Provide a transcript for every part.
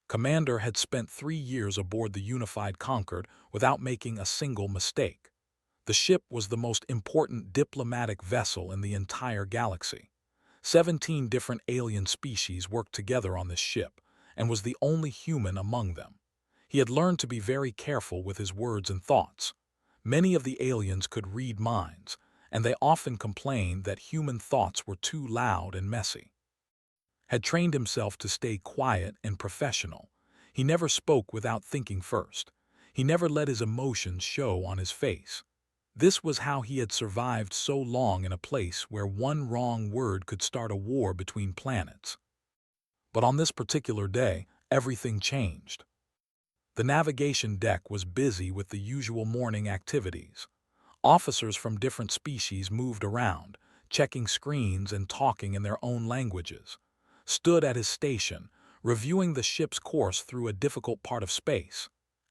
Commander had spent 3 years aboard the unified Concord without making a single mistake. The ship was the most important diplomatic vessel in the entire galaxy. 17 different alien species worked together on this ship, and was the only human among them. He had learned to be very careful with his words and thoughts. Many of the aliens could read minds, and they often complained that human thoughts were too loud and messy. Had trained himself to stay quiet and professional. He never spoke without thinking first. He never let his emotions show on his face. This was how he had survived so long in a place where one wrong word could start a war between planets. But on this particular day, everything changed. The navigation deck was busy with the usual morning activities. Officers from different species moved around, checking screens and talking in their own languages. Stood at his station, reviewing the ship's course through a difficult part of space.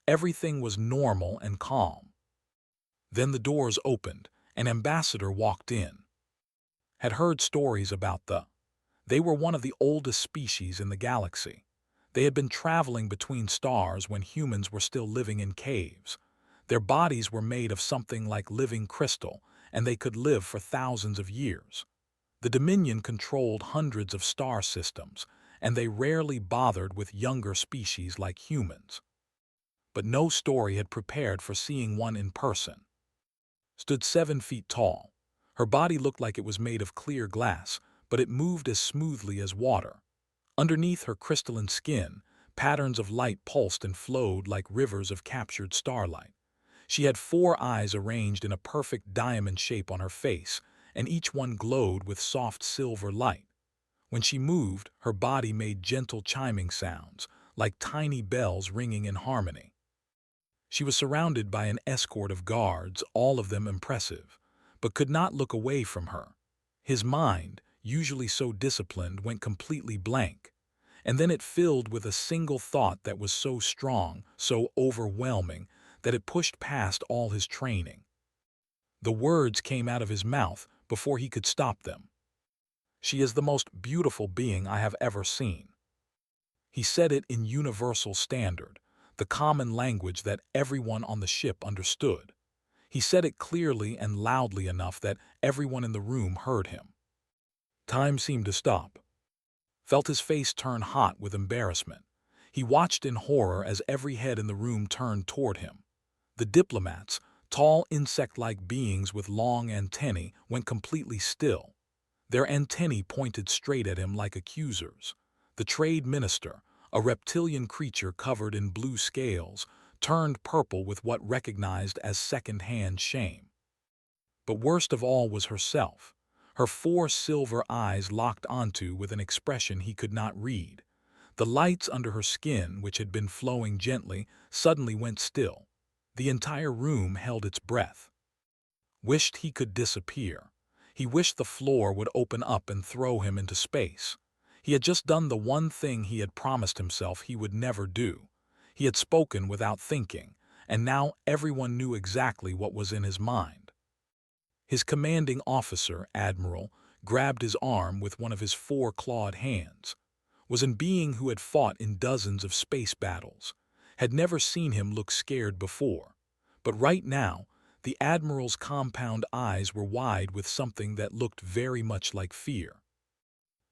Everything was normal and calm. Then the doors opened. An ambassador walked in. Had heard stories about They were one of the oldest species in the galaxy. They had been traveling between stars when humans were still living in caves. Their bodies were made of something like living crystal, and they could live for thousands of years. The Dominion controlled hundreds of star systems, and they rarely bothered with younger species like humans. But no story had prepared for seeing one in person. Stood 7 feet tall. Her body looked like it was made of clear glass, but it moved as smoothly as water. Underneath her crystalline skin, patterns of light pulsed and flowed like rivers of captured starlight. She had 4 eyes arranged in a perfect diamond shape on her face, and each one glowed with soft silver light. When she moved, her body made gentle chiming sounds, like tiny bells ringing in harmony. She was surrounded by an escort of guards, all of them impressive, but could not look away from her. His mind, usually so disciplined, went completely blank, and then it filled with a single thought that was so strong, so overwhelming, that it pushed past all his training. The words came out of his mouth before he could stop them. "She is the most beautiful being I have ever seen." He said it in universal standard, the common language that everyone on the ship understood. He said it clearly and loudly enough that everyone in the room heard him. Time seemed to stop. Felt his face turn hot with embarrassment. He watched in horror as every head in the room turned toward him. The diplomats, tall insect-like beings with long antennae, went completely still. Their antennae pointed straight at him like accusers. The trade minister, a reptilian creature covered in blue scales, turned purple with what recognized as second-hand shame. But worst of all was herself. Her 4 silver eyes locked onto with an expression he could not read. The lights under her skin, which had been flowing gently, suddenly went still. The entire room held its breath. Wished he could disappear. He wished the floor would open up and throw him into space. He had just done the one thing he had promised himself he would never do. He had spoken without thinking, and now everyone knew exactly what was in his mind. His commanding officer, Admiral, grabbed his arm with one of his 4-clawed hands. Was a being who had fought in dozens of space battles. Had never seen him look scared before. But right now, the Admiral's compound eyes were wide with something that looked very much like fear.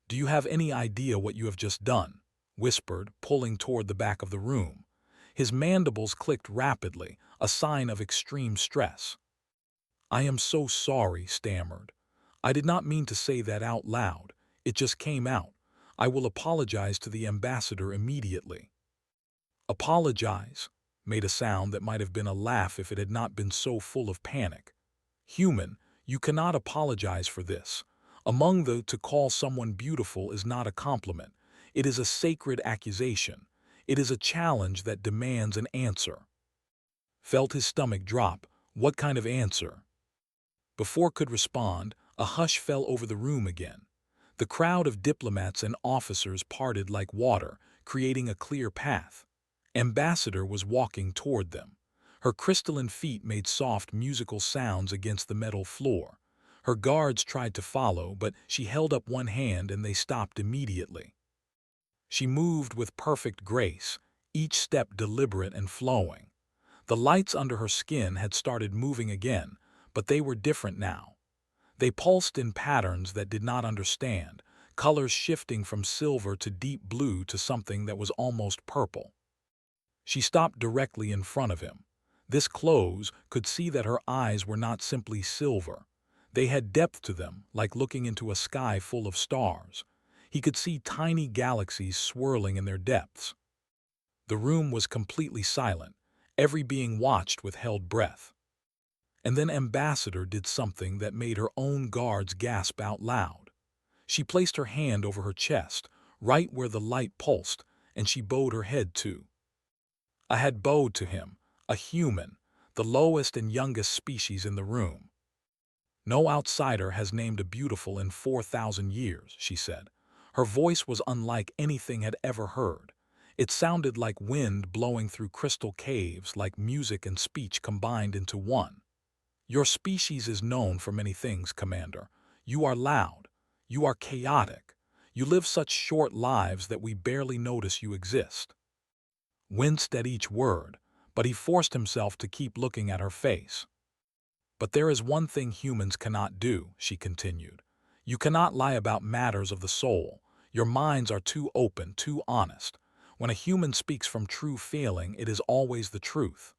"Do you have any idea what you have just done?" whispered, pulling toward the back of the room. His mandibles clicked rapidly, a sign of extreme stress. "I am so sorry," stammered. "I did not mean to say that out loud. It just came out. I will apologize to the ambassador immediately." "Apologize?" made a sound that might have been a laugh if it had not been so full of panic. "Human, you cannot apologize for this. To call someone beautiful is not a compliment. It is a sacred accusation. It is a challenge that demands an answer." Felt his stomach drop. What kind of answer? Before could respond, a hush fell over the room again. The crowd of diplomats and officers parted like water, creating a clear path. Ambassador was walking toward them. Her crystalline feet made soft musical sounds against the metal floor. Her guards tried to follow, but she held up one hand and they stopped immediately. She moved with perfect grace, each step deliberate and flowing. The lights under her skin had started moving again, but they were different now. They pulsed in patterns that did not understand, colors shifting from silver to deep blue to something that was almost purple. She stopped directly in front of him. This close could see that her eyes were not simply silver. They had depth to them, like looking into a sky full of stars. He could see tiny galaxies swirling in their depths. The room was completely silent. Every being watched with held breath. And then Ambassador did something that made her own guards gasp out loud. She placed her hand over her chest, right where the light pulsed, and she bowed her head too. I had bowed to him, a human, the lowest and youngest species in the room. No outsider has named a beautiful in 4,000 years, she said. Her voice was unlike anything had ever heard. It sounded like wind blowing through crystal caves, like music and speech combined into one. Your species is known for many things, Commander. You are loud. You are chaotic. You live such short lives that we barely notice you exist. Winced at each word, but he forced himself to keep looking at her face. But there is one thing humans cannot do, she continued. You cannot lie about matters of the soul. Your minds are too open, too honest. When a human speaks from true feeling, it is always the truth.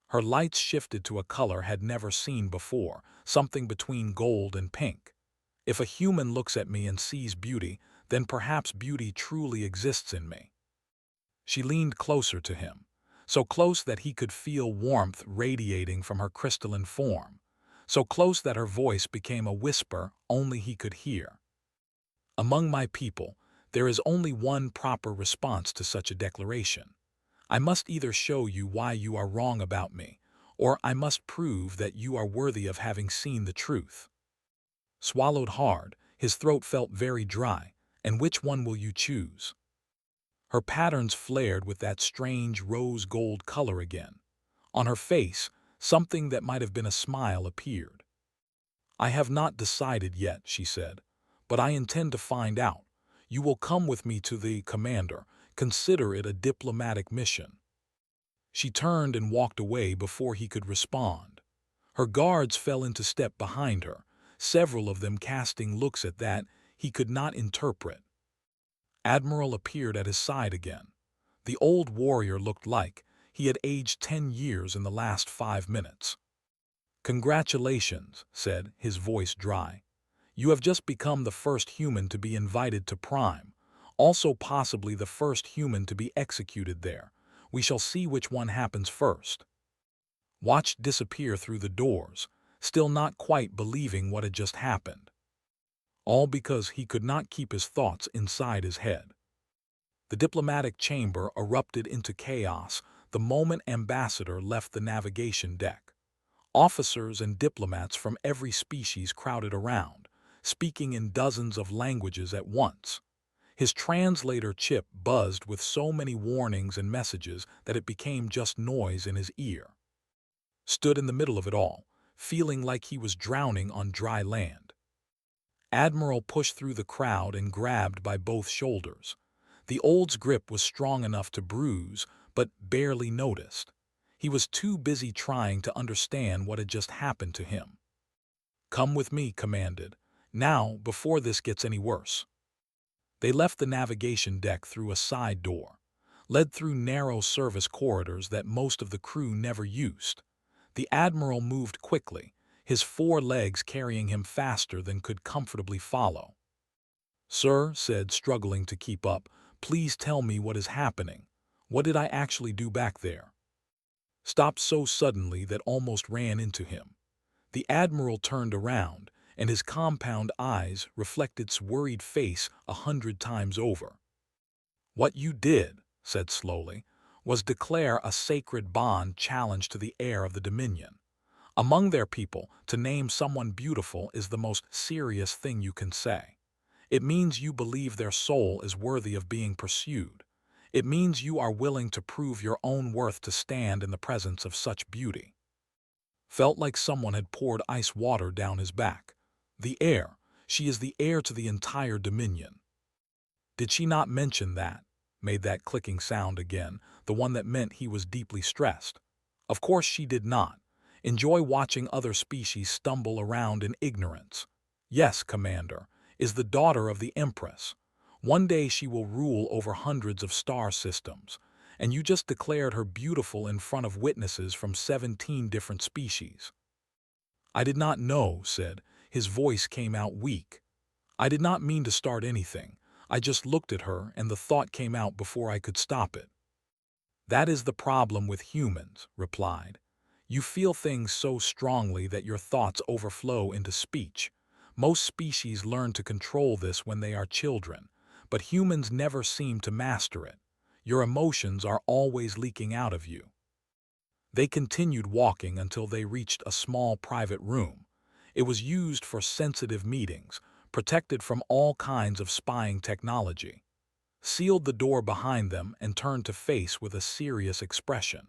Her lights shifted to a color had never seen before, something between gold and pink. If a human looks at me and sees beauty, then perhaps beauty truly exists in me. She leaned closer to him, so close that he could feel warmth radiating from her crystalline form, so close that her voice became a whisper only he could hear. Among my people, there is only one proper response to such a declaration. I must either show you why you are wrong about me, or I must prove that you are worthy of having seen the truth. Swallowed hard, his throat felt very dry, and which one will you choose? Her patterns flared with that strange rose-gold color again. On her face, something that might have been a smile appeared. I have not decided yet, she said, but I intend to find out. You will come with me to the commander. Consider it a diplomatic mission. She turned and walked away before he could respond. Her guards fell into step behind her, several of them casting looks at that he could not interpret. Admiral appeared at his side again. The old warrior looked like he had aged 10 years in the last 5 minutes. Congratulations, said, his voice dry. You have just become the first human to be invited to Prime, also possibly the first human to be executed there. We shall see which one happens first. Watched disappear through the doors, still not quite believing what had just happened. All because he could not keep his thoughts inside his head. The diplomatic chamber erupted into chaos the moment Ambassador left the navigation deck. Officers and diplomats from every species crowded around, speaking in dozens of languages at once. His translator chip buzzed with so many warnings and messages that it became just noise in his ear. Stood in the middle of it all, feeling like he was drowning on dry land. Admiral pushed through the crowd and grabbed by both shoulders. The old's grip was strong enough to bruise, but barely noticed. He was too busy trying to understand what had just happened to him. Come with me, commanded. Now, before this gets any worse. They left the navigation deck through a side door, led through narrow service corridors that most of the crew never used. The Admiral moved quickly, his 4 legs carrying him faster than could comfortably follow. Sir, said, struggling to keep up, please tell me what is happening. What did I actually do back there? Stopped so suddenly that almost ran into him. The Admiral turned around, and his compound eyes reflected its worried face 100 times over. What you did, said slowly, was declare a sacred bond challenge to the heir of the Dominion. Among their people, to name someone beautiful is the most serious thing you can say. It means you believe their soul is worthy of being pursued. It means you are willing to prove your own worth to stand in the presence of such beauty. Felt like someone had poured ice water down his back. The heir, she is the heir to the entire Dominion. Did she not mention that? made that clicking sound again, the one that meant he was deeply stressed. Of course she did not. Enjoy watching other species stumble around in ignorance. Yes, Commander, is the daughter of the Empress. One day she will rule over hundreds of star systems, and you just declared her beautiful in front of witnesses from 17 different species. I did not know, said. His voice came out weak. I did not mean to start anything. I just looked at her and the thought came out before I could stop it. That is the problem with humans, replied. You feel things so strongly that your thoughts overflow into speech. Most species learn to control this when they are children, but humans never seem to master it. Your emotions are always leaking out of you. They continued walking until they reached a small private room. It was used for sensitive meetings, protected from all kinds of spying technology. Sealed the door behind them and turned to face with a serious expression.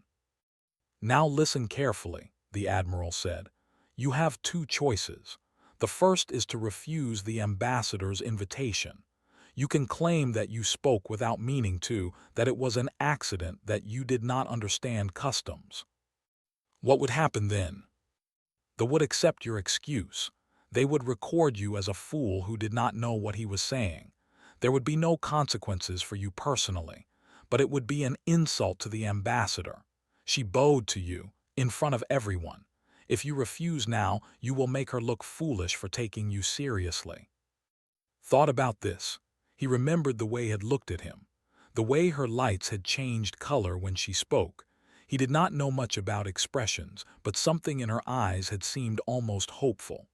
Now listen carefully, the Admiral said. You have two choices. The first is to refuse the ambassador's invitation. You can claim that you spoke without meaning to, that it was an accident, that you did not understand customs. What would happen then? They would accept your excuse. They would record you as a fool who did not know what he was saying. There would be no consequences for you personally, but it would be an insult to the ambassador. She bowed to you, in front of everyone. If you refuse now, you will make her look foolish for taking you seriously. Thought about this. He remembered the way had looked at him, the way her lights had changed color when she spoke. He did not know much about expressions, but something in her eyes had seemed almost hopeful.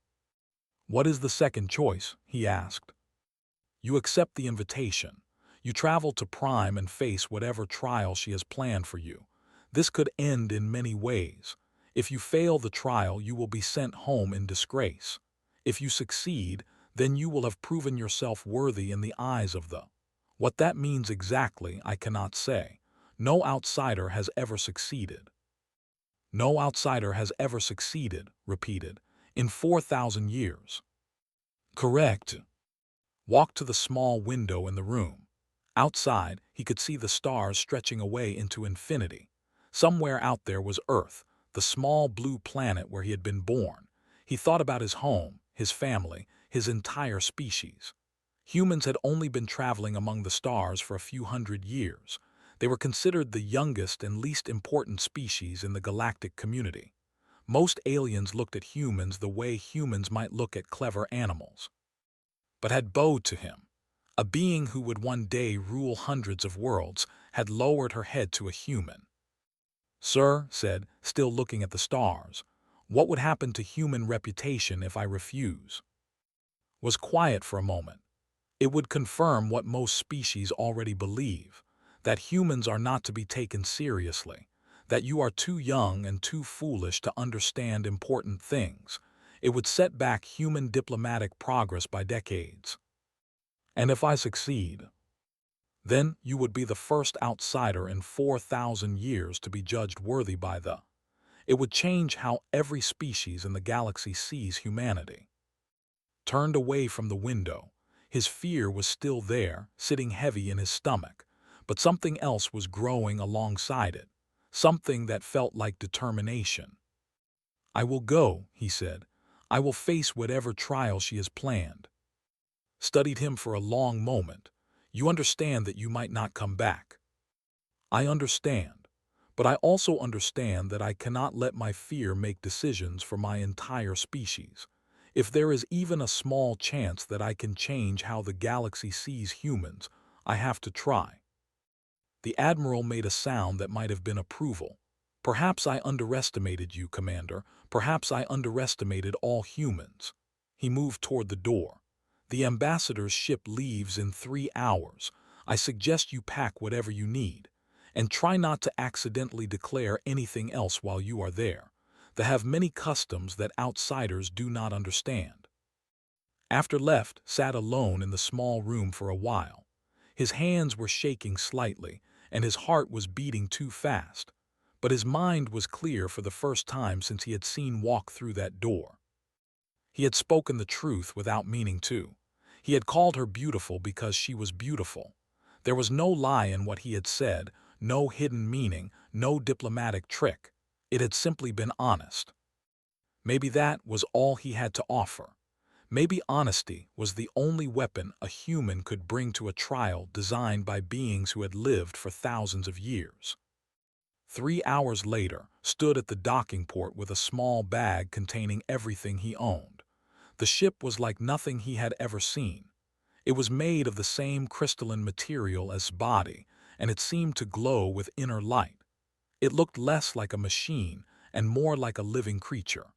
What is the second choice? He asked. You accept the invitation. You travel to Prime and face whatever trial she has planned for you. This could end in many ways. If you fail the trial, you will be sent home in disgrace. If you succeed, then you will have proven yourself worthy in the eyes of the. What that means exactly, I cannot say. No outsider has ever succeeded. No outsider has ever succeeded, repeated, in 4,000 years. Correct. Walked to the small window in the room. Outside, he could see the stars stretching away into infinity. Somewhere out there was Earth, the small blue planet where he had been born. He thought about his home, his family, his entire species. Humans had only been traveling among the stars for a few hundred years. They were considered the youngest and least important species in the galactic community. Most aliens looked at humans the way humans might look at clever animals, but had bowed to him. A being who would one day rule hundreds of worlds had lowered her head to a human. Sir, said, still looking at the stars, what would happen to human reputation if I refuse? Was quiet for a moment. It would confirm what most species already believe, that humans are not to be taken seriously, that you are too young and too foolish to understand important things. It would set back human diplomatic progress by decades. And if I succeed, then you would be the first outsider in 4,000 years to be judged worthy by the. It would change how every species in the galaxy sees humanity. Turned away from the window. His fear was still there, sitting heavy in his stomach, but something else was growing alongside it, something that felt like determination. I will go, he said. I will face whatever trial she has planned. Studied him for a long moment. You understand that you might not come back. I understand, but I also understand that I cannot let my fear make decisions for my entire species. If there is even a small chance that I can change how the galaxy sees humans, I have to try. The Admiral made a sound that might have been approval. Perhaps I underestimated you, Commander. Perhaps I underestimated all humans. He moved toward the door. The ambassador's ship leaves in 3 hours. I suggest you pack whatever you need, and try not to accidentally declare anything else while you are there. They have many customs that outsiders do not understand. After left, sat alone in the small room for a while. His hands were shaking slightly, and his heart was beating too fast. But his mind was clear for the first time since he had seen walk through that door. He had spoken the truth without meaning to. He had called her beautiful because she was beautiful. There was no lie in what he had said, no hidden meaning, no diplomatic trick. It had simply been honest. Maybe that was all he had to offer. Maybe honesty was the only weapon a human could bring to a trial designed by beings who had lived for thousands of years. 3 hours later, stood at the docking port with a small bag containing everything he owned. The ship was like nothing he had ever seen. It was made of the same crystalline material as his body, and it seemed to glow with inner light. It looked less like a machine and more like a living creature.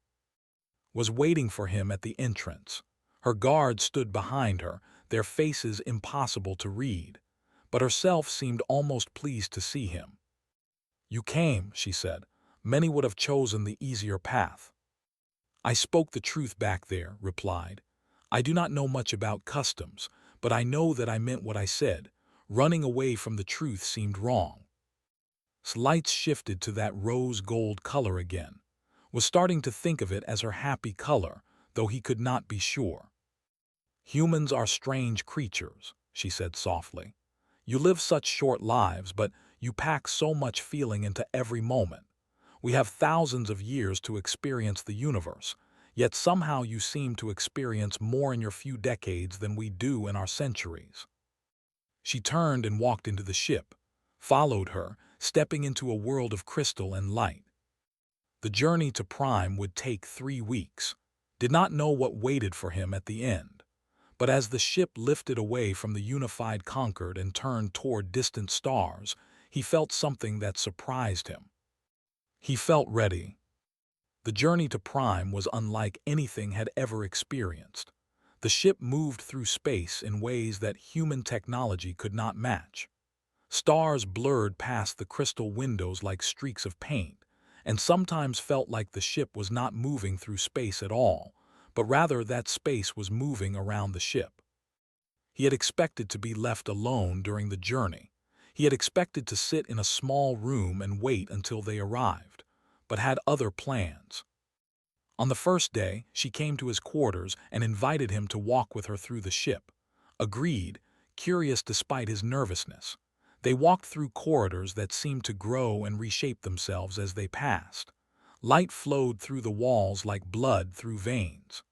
Was waiting for him at the entrance. Her guards stood behind her, their faces impossible to read, but herself seemed almost pleased to see him. "You came," she said. "Many would have chosen the easier path." "I spoke the truth back there," replied. "I do not know much about customs, but I know that I meant what I said. Running away from the truth seemed wrong." Lights shifted to that rose-gold color again. Was starting to think of it as her happy color, though he could not be sure. "Humans are strange creatures," she said softly. "You live such short lives, but you pack so much feeling into every moment. We have thousands of years to experience the universe, yet somehow you seem to experience more in your few decades than we do in our centuries." She turned and walked into the ship, followed her, stepping into a world of crystal and light. The journey to Prime would take 3 weeks. Did not know what waited for him at the end. But as the ship lifted away from the unified Concord and turned toward distant stars, he felt something that surprised him. He felt ready. The journey to Prime was unlike anything had ever experienced. The ship moved through space in ways that human technology could not match. Stars blurred past the crystal windows like streaks of paint, and sometimes felt like the ship was not moving through space at all, but rather that space was moving around the ship. He had expected to be left alone during the journey. He had expected to sit in a small room and wait until they arrived, but had other plans. On the first day, she came to his quarters and invited him to walk with her through the ship. Agreed, curious despite his nervousness. They walked through corridors that seemed to grow and reshape themselves as they passed. Light flowed through the walls like blood through veins.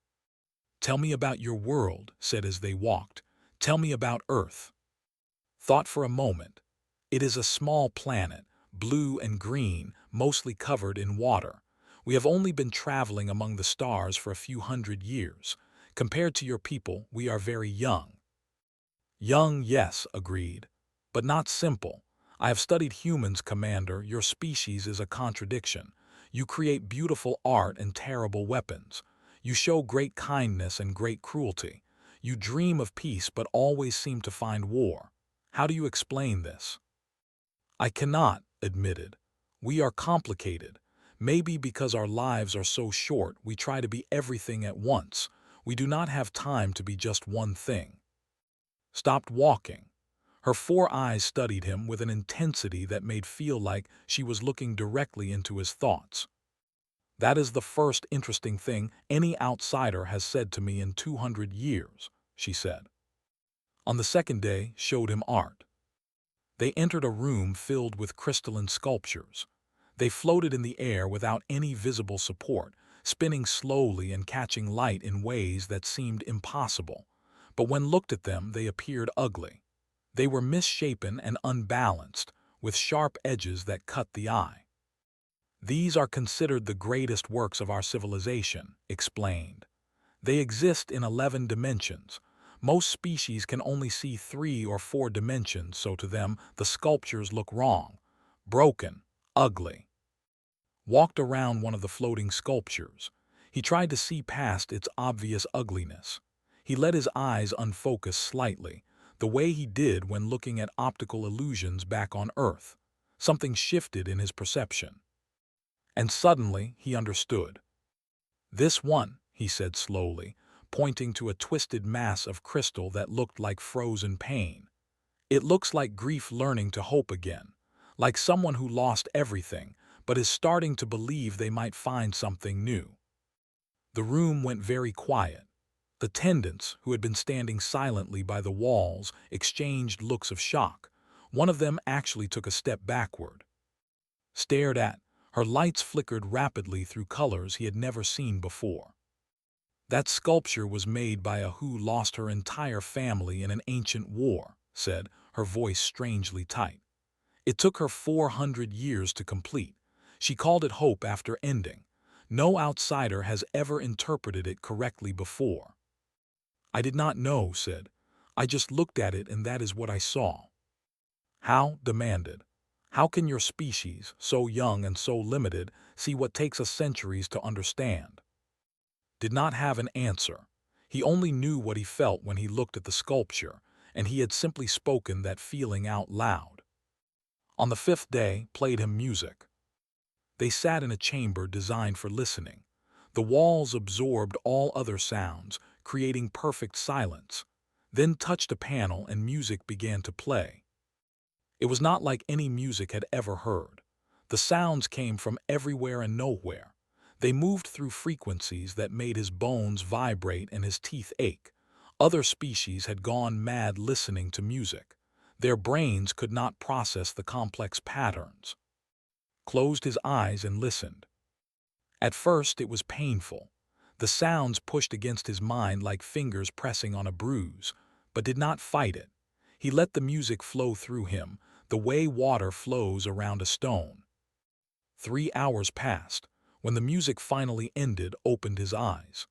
"Tell me about your world," said as they walked. "Tell me about Earth." Thought for a moment. It is a small planet, blue and green, mostly covered in water. We have only been traveling among the stars for a few hundred years. Compared to your people, we are very young. Young, yes, agreed. But not simple. I have studied humans, Commander. Your species is a contradiction. You create beautiful art and terrible weapons. You show great kindness and great cruelty. You dream of peace but always seem to find war. How do you explain this? I cannot, admitted. We are complicated. Maybe because our lives are so short, we try to be everything at once. We do not have time to be just one thing. Stopped walking. Her 4 eyes studied him with an intensity that made feel like she was looking directly into his thoughts. "That is the first interesting thing any outsider has said to me in 200 years, she said. On the second day, showed him art. They entered a room filled with crystalline sculptures. They floated in the air without any visible support, spinning slowly and catching light in ways that seemed impossible. But when looked at them, they appeared ugly. They were misshapen and unbalanced, with sharp edges that cut the eye. These are considered the greatest works of our civilization, explained. They exist in 11 dimensions. Most species can only see 3 or 4 dimensions, so to them the sculptures look wrong, broken, ugly. Walked around one of the floating sculptures. He tried to see past its obvious ugliness. He let his eyes unfocus slightly, the way he did when looking at optical illusions back on Earth. Something shifted in his perception. And suddenly he understood. "This one," he said slowly, pointing to a twisted mass of crystal that looked like frozen pain. "It looks like grief learning to hope again, like someone who lost everything, but is starting to believe they might find something new." The room went very quiet. The attendants, who had been standing silently by the walls, exchanged looks of shock. One of them actually took a step backward. Stared at, her lights flickered rapidly through colors he had never seen before. That sculpture was made by a who lost her entire family in an ancient war, said, her voice strangely tight. It took her 400 years to complete. She called it hope after ending. No outsider has ever interpreted it correctly before. I did not know, said. I just looked at it and that is what I saw. How? Demanded. How can your species, so young and so limited, see what takes us centuries to understand? Did not have an answer. He only knew what he felt when he looked at the sculpture, and he had simply spoken that feeling out loud. On the fifth day, played him music. They sat in a chamber designed for listening. The walls absorbed all other sounds, creating perfect silence. Then touched a panel and music began to play. It was not like any music had ever heard. The sounds came from everywhere and nowhere. They moved through frequencies that made his bones vibrate and his teeth ache. Other species had gone mad listening to music. Their brains could not process the complex patterns. Closed his eyes and listened. At first it was painful. The sounds pushed against his mind like fingers pressing on a bruise, but did not fight it. He let the music flow through him, the way water flows around a stone. 3 hours passed. When the music finally ended, opened his eyes.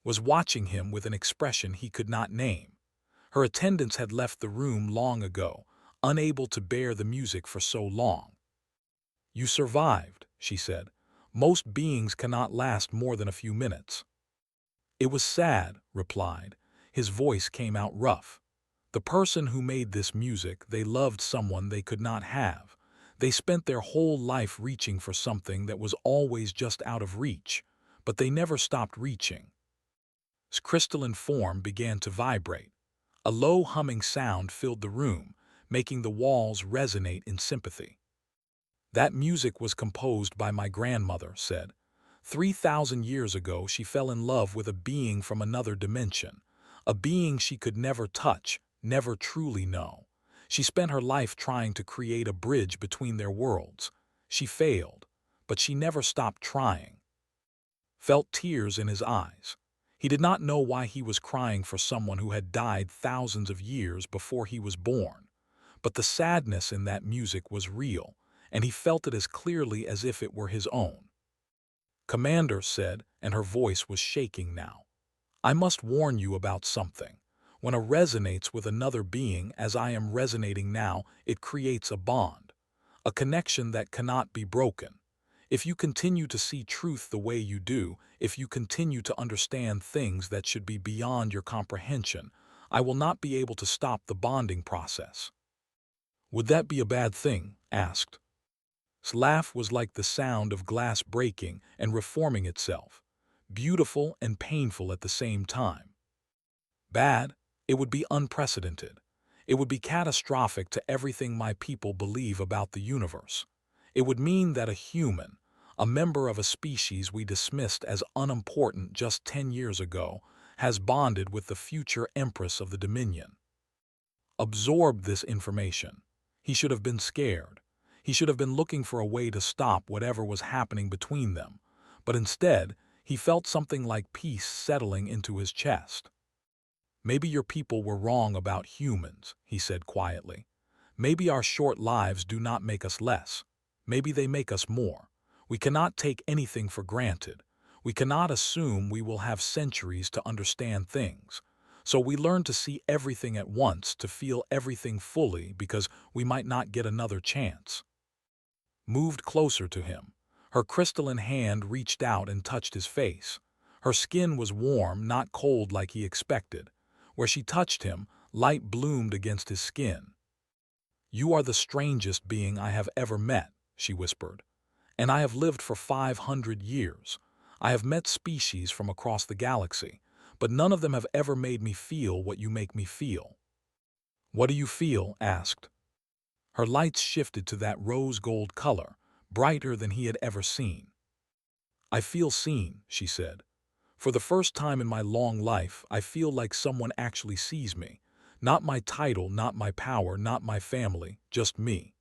Was watching him with an expression he could not name. Her attendants had left the room long ago, unable to bear the music for so long. You survived, she said. Most beings cannot last more than a few minutes. It was sad, replied. His voice came out rough. The person who made this music, they loved someone they could not have. They spent their whole life reaching for something that was always just out of reach, but they never stopped reaching. His crystalline form began to vibrate. A low humming sound filled the room, making the walls resonate in sympathy. That music was composed by my grandmother, said. 3,000 years ago she fell in love with a being from another dimension, a being she could never touch, never truly know. She spent her life trying to create a bridge between their worlds. She failed, but she never stopped trying. Felt tears in his eyes. He did not know why he was crying for someone who had died thousands of years before he was born. But the sadness in that music was real, and he felt it as clearly as if it were his own. Commander said, and her voice was shaking now. I must warn you about something. When a resonates with another being, as I am resonating now, it creates a bond, a connection that cannot be broken. If you continue to see truth the way you do, if you continue to understand things that should be beyond your comprehension, I will not be able to stop the bonding process. Would that be a bad thing? Asked. His laugh was like the sound of glass breaking and reforming itself, beautiful and painful at the same time. Bad? It would be unprecedented. It would be catastrophic to everything my people believe about the universe. It would mean that a human, a member of a species we dismissed as unimportant just 10 years ago, has bonded with the future empress of the Dominion. Absorbed this information. He should have been scared. He should have been looking for a way to stop whatever was happening between them. But instead, he felt something like peace settling into his chest. Maybe your people were wrong about humans, he said quietly. Maybe our short lives do not make us less. Maybe they make us more. We cannot take anything for granted. We cannot assume we will have centuries to understand things. So we learn to see everything at once, to feel everything fully, because we might not get another chance. Moved closer to him. Her crystalline hand reached out and touched his face. Her skin was warm, not cold like he expected. Where she touched him, light bloomed against his skin. You are the strangest being I have ever met, she whispered. And I have lived for 500 years. I have met species from across the galaxy, but none of them have ever made me feel what you make me feel. What do you feel? Asked. Her lights shifted to that rose-gold color, brighter than he had ever seen. I feel seen, she said. For the first time in my long life, I feel like someone actually sees me. Not my title, not my power, not my family, just me.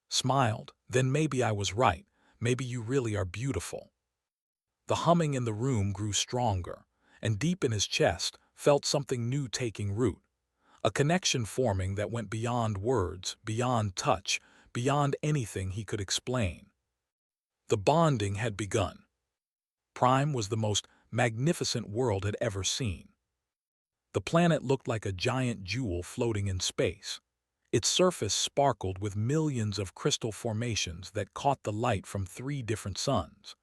Smiled, then maybe I was right. Maybe you really are beautiful. The humming in the room grew stronger, and deep in his chest felt something new taking root. A connection forming that went beyond words, beyond touch, beyond anything he could explain. The bonding had begun. Prime was the most magnificent world had ever seen. The planet looked like a giant jewel floating in space. Its surface sparkled with millions of crystal formations that caught the light from 3 different suns.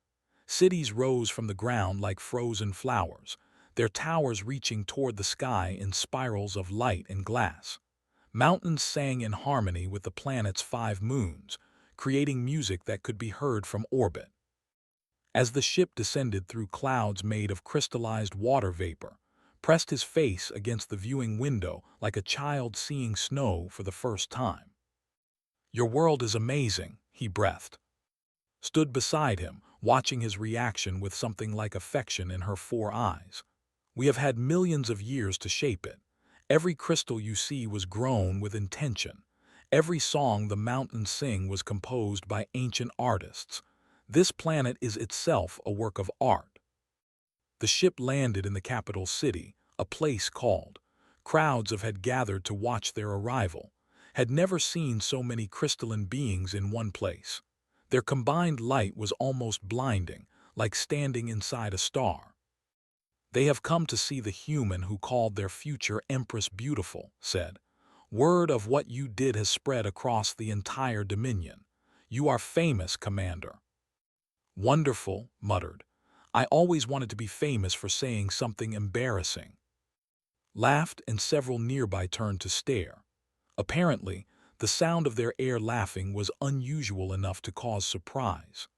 Cities rose from the ground like frozen flowers, their towers reaching toward the sky in spirals of light and glass. Mountains sang in harmony with the planet's 5 moons, creating music that could be heard from orbit. As the ship descended through clouds made of crystallized water vapor, pressed his face against the viewing window like a child seeing snow for the first time. "Your world is amazing," he breathed. Stood beside him, watching his reaction with something like affection in her 4 eyes. "We have had millions of years to shape it. Every crystal you see was grown with intention. Every song the mountains sing was composed by ancient artists. This planet is itself a work of art." The ship landed in the capital city, a place called. Crowds had gathered to watch their arrival, had never seen so many crystalline beings in one place. Their combined light was almost blinding, like standing inside a star. "They have come to see the human who called their future Empress beautiful," said. "Word of what you did has spread across the entire Dominion. You are famous, Commander." "Wonderful," muttered. "I always wanted to be famous for saying something embarrassing." Laughed, and several nearby turned to stare. Apparently, the sound of their air laughing was unusual enough to cause surprise.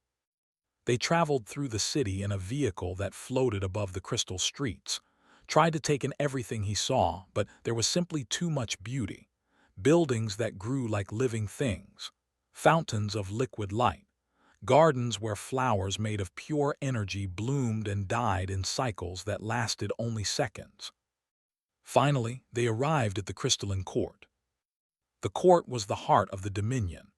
They traveled through the city in a vehicle that floated above the crystal streets, tried to take in everything he saw, but there was simply too much beauty. Buildings that grew like living things, fountains of liquid light, gardens where flowers made of pure energy bloomed and died in cycles that lasted only seconds. Finally, they arrived at the crystalline court. The court was the heart of the Dominion.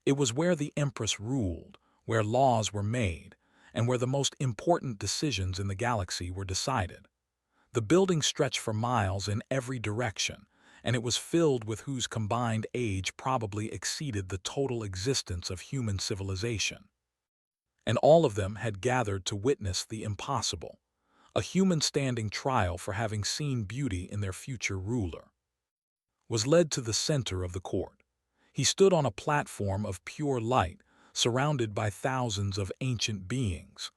It was where the Empress ruled, where laws were made, and where the most important decisions in the galaxy were decided. The building stretched for miles in every direction, and it was filled with whose combined age probably exceeded the total existence of human civilization. And all of them had gathered to witness the impossible, a human standing trial for having seen beauty in their future ruler. Was led to the center of the court. He stood on a platform of pure light, surrounded by thousands of ancient beings.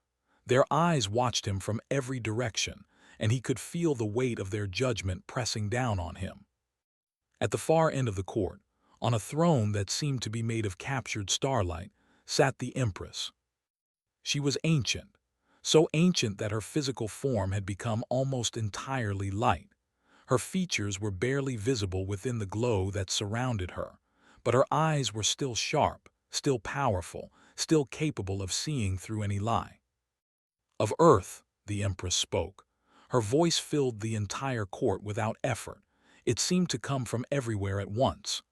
Their eyes watched him from every direction, and he could feel the weight of their judgment pressing down on him. At the far end of the court, on a throne that seemed to be made of captured starlight, sat the Empress. She was ancient, so ancient that her physical form had become almost entirely light. Her features were barely visible within the glow that surrounded her, but her eyes were still sharp, still powerful, still capable of seeing through any lie. "Of Earth," the Empress spoke. Her voice filled the entire court without effort. It seemed to come from everywhere at once.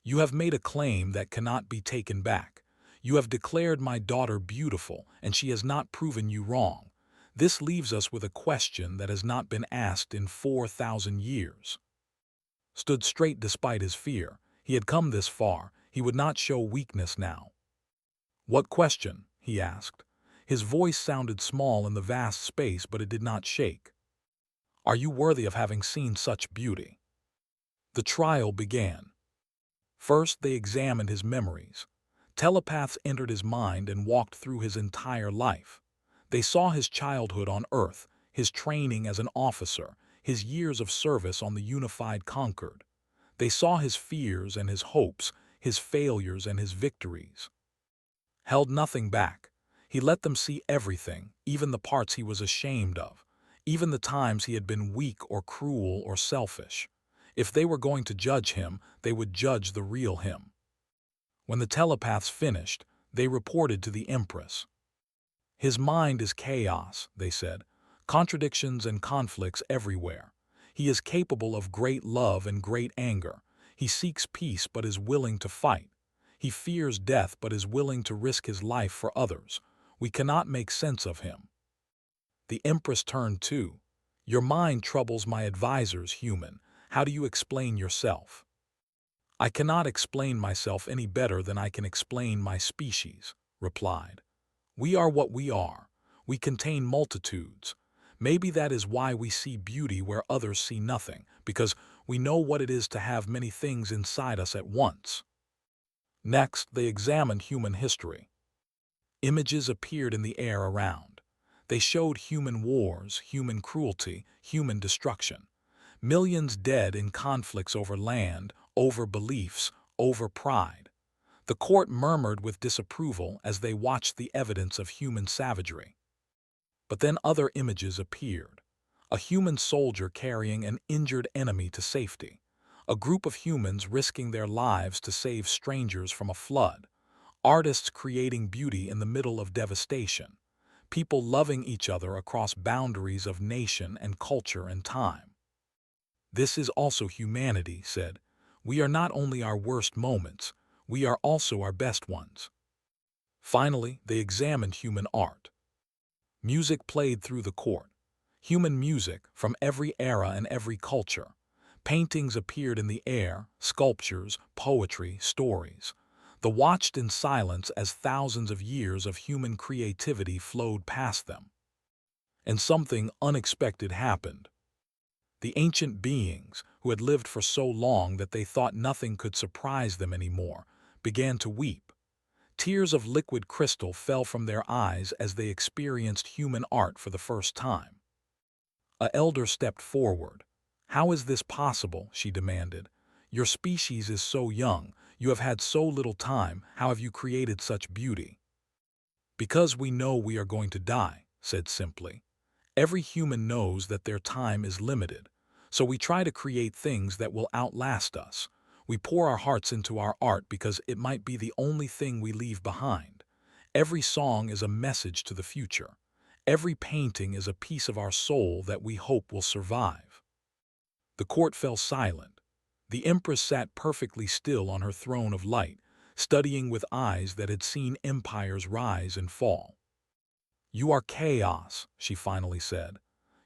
"You have made a claim that cannot be taken back. You have declared my daughter beautiful, and she has not proven you wrong. This leaves us with a question that has not been asked in 4,000 years." Stood straight despite his fear. He had come this far. He would not show weakness now. "What question?" he asked. His voice sounded small in the vast space, but it did not shake. "Are you worthy of having seen such beauty?" The trial began. First, they examined his memories. Telepaths entered his mind and walked through his entire life. They saw his childhood on Earth, his training as an officer, his years of service on the unified Concord. They saw his fears and his hopes, his failures and his victories. Held nothing back. He let them see everything, even the parts he was ashamed of, even the times he had been weak or cruel or selfish. If they were going to judge him, they would judge the real him. When the telepaths finished, they reported to the Empress. "His mind is chaos," they said, Contradictions and conflicts everywhere. He is capable of great love and great anger. He seeks peace but is willing to fight. He fears death but is willing to risk his life for others. We cannot make sense of him. The Empress turned too. Your mind troubles my advisors, human. How do you explain yourself? I cannot explain myself any better than I can explain my species, replied. We are what we are. We contain multitudes. Maybe that is why we see beauty where others see nothing, because we know what it is to have many things inside us at once. Next, they examined human history. Images appeared in the air around. They showed human wars, human cruelty, human destruction. Millions dead in conflicts over land, over beliefs, over pride. The court murmured with disapproval as they watched the evidence of human savagery. But then other images appeared. A human soldier carrying an injured enemy to safety. A group of humans risking their lives to save strangers from a flood. Artists creating beauty in the middle of devastation. People loving each other across boundaries of nation and culture and time. This is also humanity, said. We are not only our worst moments, we are also our best ones. Finally, they examined human art. Music played through the court. Human music from every era and every culture. Paintings appeared in the air, sculptures, poetry, stories. They watched in silence as thousands of years of human creativity flowed past them. And something unexpected happened. The ancient beings, who had lived for so long that they thought nothing could surprise them anymore, began to weep. Tears of liquid crystal fell from their eyes as they experienced human art for the first time. An elder stepped forward. How is this possible? She demanded. Your species is so young, you have had so little time, how have you created such beauty? Because we know we are going to die, said simply. Every human knows that their time is limited, so we try to create things that will outlast us. We pour our hearts into our art because it might be the only thing we leave behind. Every song is a message to the future. Every painting is a piece of our soul that we hope will survive. The court fell silent. The Empress sat perfectly still on her throne of light, studying with eyes that had seen empires rise and fall. You are chaos, she finally said.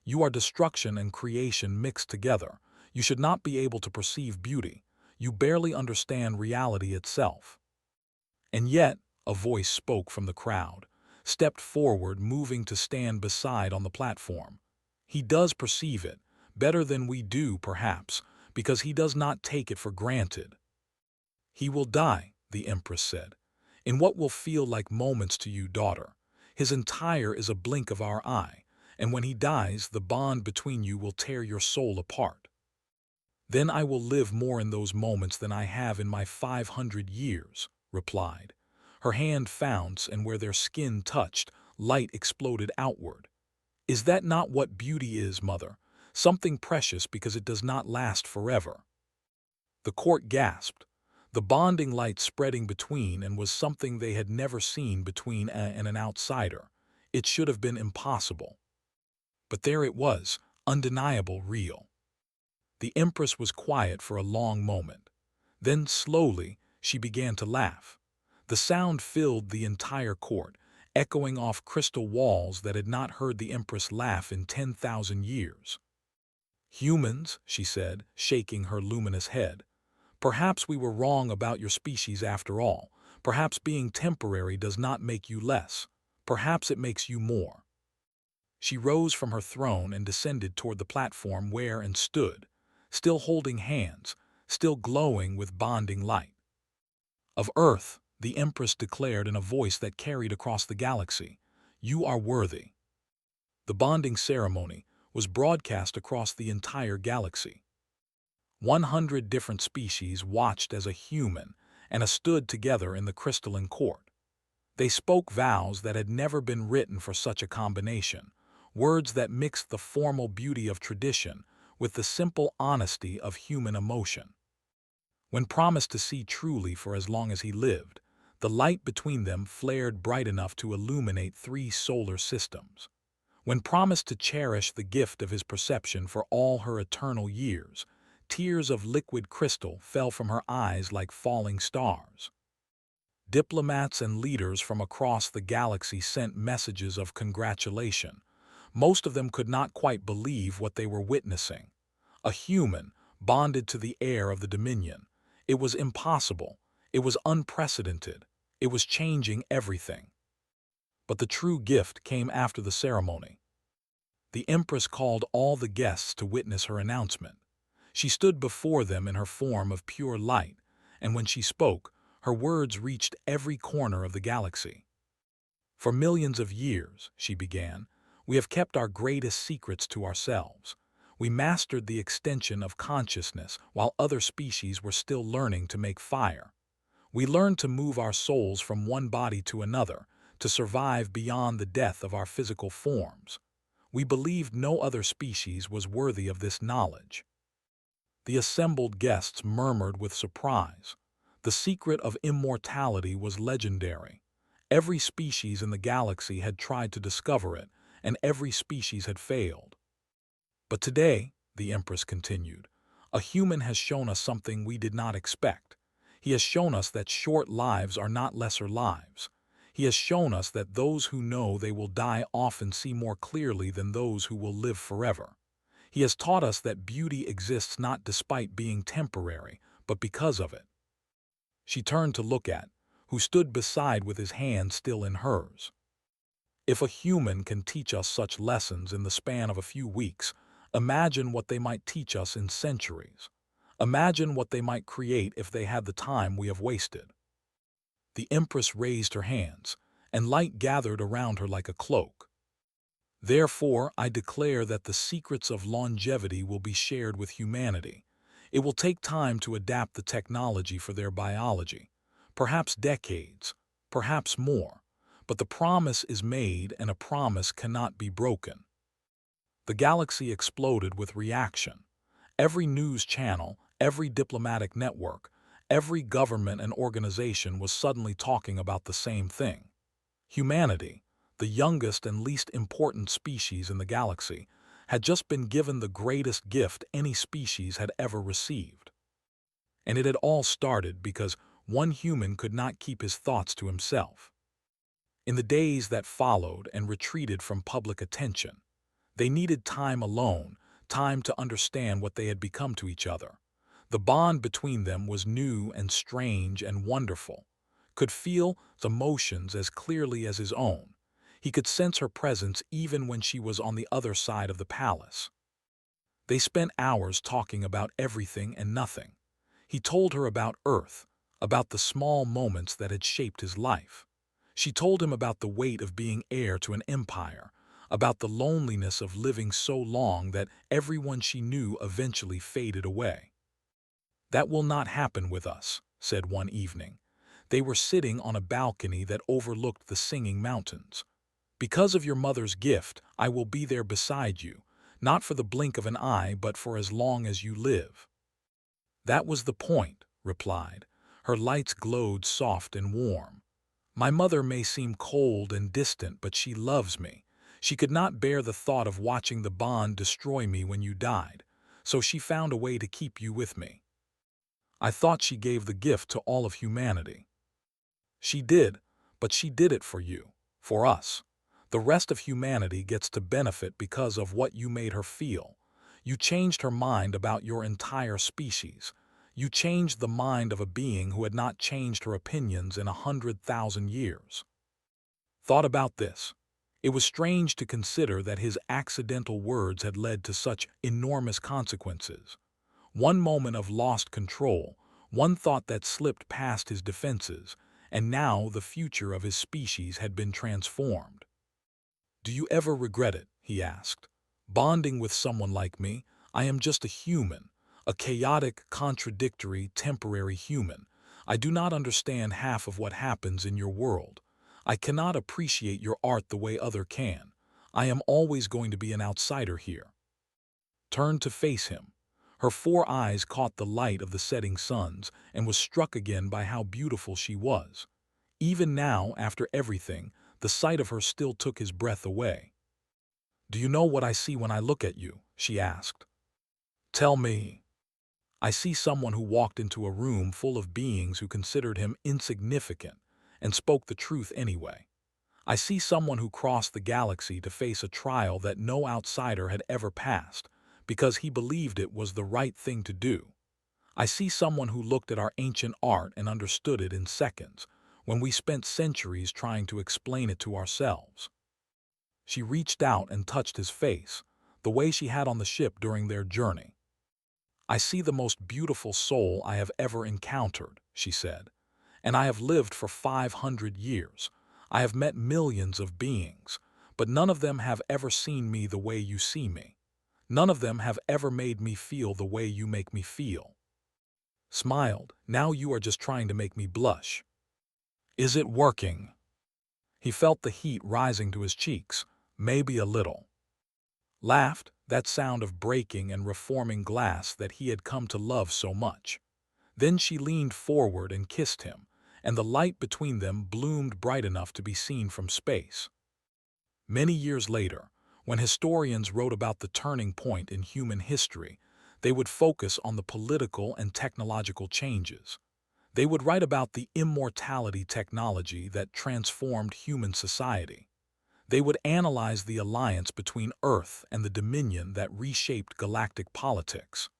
You are destruction and creation mixed together. You should not be able to perceive beauty. You barely understand reality itself. And yet, a voice spoke from the crowd, stepped forward, moving to stand beside on the platform. He does perceive it, better than we do, perhaps, because he does not take it for granted. He will die, the Empress said, in what will feel like moments to you, daughter. His entire is a blink of our eye, and when he dies, the bond between you will tear your soul apart. Then I will live more in those moments than I have in my 500 years, replied. Her hand found, and where their skin touched, light exploded outward. Is that not what beauty is, mother? Something precious because it does not last forever. The court gasped. The bonding light spreading between and was something they had never seen between and an outsider. It should have been impossible. But there it was, undeniable, real. The Empress was quiet for a long moment. Then, slowly, she began to laugh. The sound filled the entire court, echoing off crystal walls that had not heard the Empress laugh in 10,000 years. Humans, she said, shaking her luminous head. Perhaps we were wrong about your species after all. Perhaps being temporary does not make you less. Perhaps it makes you more. She rose from her throne and descended toward the platform where and stood, still holding hands, still glowing with bonding light. Of Earth, the Empress declared in a voice that carried across the galaxy, you are worthy. The bonding ceremony was broadcast across the entire galaxy. 100 different species watched as a human and stood together in the crystalline court. They spoke vows that had never been written for such a combination, words that mixed the formal beauty of tradition with the simple honesty of human emotion. When promised to see truly for as long as he lived, the light between them flared bright enough to illuminate 3 solar systems. When promised to cherish the gift of his perception for all her eternal years, tears of liquid crystal fell from her eyes like falling stars. Diplomats and leaders from across the galaxy sent messages of congratulation. Most of them could not quite believe what they were witnessing. A human, bonded to the air of the Dominion. It was impossible. It was unprecedented. It was changing everything. But the true gift came after the ceremony. The Empress called all the guests to witness her announcement. She stood before them in her form of pure light, and when she spoke, her words reached every corner of the galaxy. "For millions of years," she began, "we have kept our greatest secrets to ourselves. We mastered the extension of consciousness while other species were still learning to make fire. We learned to move our souls from one body to another, to survive beyond the death of our physical forms. We believed no other species was worthy of this knowledge." The assembled guests murmured with surprise. The secret of immortality was legendary. Every species in the galaxy had tried to discover it, and every species had failed. "But today," the Empress continued, "a human has shown us something we did not expect. He has shown us that short lives are not lesser lives. He has shown us that those who know they will die often see more clearly than those who will live forever. He has taught us that beauty exists not despite being temporary, but because of it." She turned to look at, who stood beside with his hand still in hers. "If a human can teach us such lessons in the span of a few weeks, imagine what they might teach us in centuries. Imagine what they might create if they had the time we have wasted." The Empress raised her hands, and light gathered around her like a cloak. "Therefore, I declare that the secrets of longevity will be shared with humanity. It will take time to adapt the technology for their biology, perhaps decades, perhaps more, but the promise is made and a promise cannot be broken." The galaxy exploded with reaction. Every news channel, every diplomatic network, every government and organization was suddenly talking about the same thing. Humanity, the youngest and least important species in the galaxy, had just been given the greatest gift any species had ever received. And it had all started because one human could not keep his thoughts to himself. In the days that followed and retreated from public attention, they needed time alone, time to understand what they had become to each other. The bond between them was new and strange and wonderful. Could feel the emotions as clearly as his own. He could sense her presence even when she was on the other side of the palace. They spent hours talking about everything and nothing. He told her about Earth, about the small moments that had shaped his life. She told him about the weight of being heir to an empire, about the loneliness of living so long that everyone she knew eventually faded away. "That will not happen with us," said one evening. They were sitting on a balcony that overlooked the Singing Mountains. "Because of your mother's gift, I will be there beside you, not for the blink of an eye, but for as long as you live." "That was the point," replied. Her lights glowed soft and warm. "My mother may seem cold and distant, but she loves me. She could not bear the thought of watching the bond destroy me when you died, so she found a way to keep you with me. I thought she gave the gift to all of humanity." "She did, but she did it for you, for us. The rest of humanity gets to benefit because of what you made her feel. You changed her mind about your entire species. You changed the mind of a being who had not changed her opinions in 100,000 years." Thought about this. It was strange to consider that his accidental words had led to such enormous consequences. One moment of lost control, one thought that slipped past his defenses, and now the future of his species had been transformed. "Do you ever regret it?" he asked. "Bonding with someone like me, I am just a human, a chaotic, contradictory, temporary human. I do not understand half of what happens in your world. I cannot appreciate your art the way others can. I am always going to be an outsider here." Turned to face him. Her 4 eyes caught the light of the setting suns and was struck again by how beautiful she was. Even now, after everything, the sight of her still took his breath away. "Do you know what I see when I look at you?" she asked. "Tell me." "I see someone who walked into a room full of beings who considered him insignificant and spoke the truth anyway. I see someone who crossed the galaxy to face a trial that no outsider had ever passed because he believed it was the right thing to do. I see someone who looked at our ancient art and understood it in seconds, when we spent centuries trying to explain it to ourselves." She reached out and touched his face, the way she had on the ship during their journey. "I see the most beautiful soul I have ever encountered," she said, "and I have lived for 500 years. I have met millions of beings, but none of them have ever seen me the way you see me. None of them have ever made me feel the way you make me feel." Smiled. "Now you are just trying to make me blush." "Is it working?" He felt the heat rising to his cheeks, maybe a little. Laughed, that sound of breaking and reforming glass that he had come to love so much. Then she leaned forward and kissed him, and the light between them bloomed bright enough to be seen from space. Many years later, when historians wrote about the turning point in human history, they would focus on the political and technological changes. They would write about the immortality technology that transformed human society. They would analyze the alliance between Earth and the Dominion that reshaped galactic politics.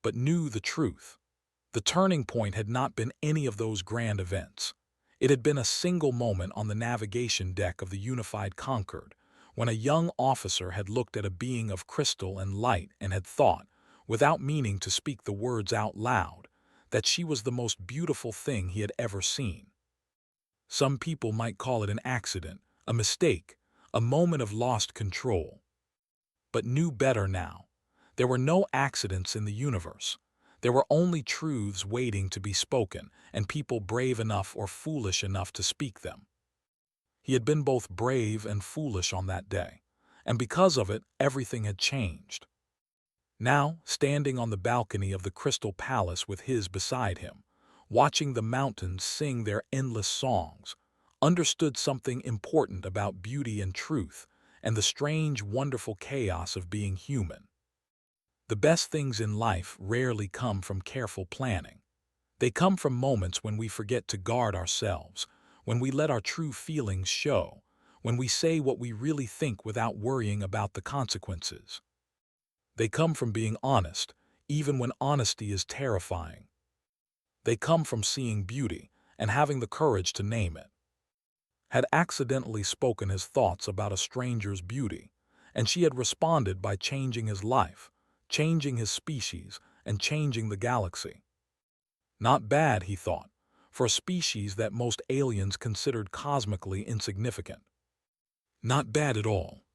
But knew the truth. The turning point had not been any of those grand events. It had been a single moment on the navigation deck of the unified Concorde, when a young officer had looked at a being of crystal and light and had thought, without meaning to speak the words out loud, that she was the most beautiful thing he had ever seen. Some people might call it an accident, a mistake, a moment of lost control. But knew better now. There were no accidents in the universe. There were only truths waiting to be spoken, and people brave enough or foolish enough to speak them. He had been both brave and foolish on that day, and because of it, everything had changed. Now, standing on the balcony of the Crystal Palace with his beside him, watching the mountains sing their endless songs, understood something important about beauty and truth and the strange, wonderful chaos of being human. The best things in life rarely come from careful planning. They come from moments when we forget to guard ourselves, when we let our true feelings show, when we say what we really think without worrying about the consequences. They come from being honest, even when honesty is terrifying. They come from seeing beauty and having the courage to name it. Had accidentally spoken his thoughts about a stranger's beauty, and she had responded by changing his life, changing his species, and changing the galaxy. Not bad, he thought, for a species that most aliens considered cosmically insignificant. Not bad at all.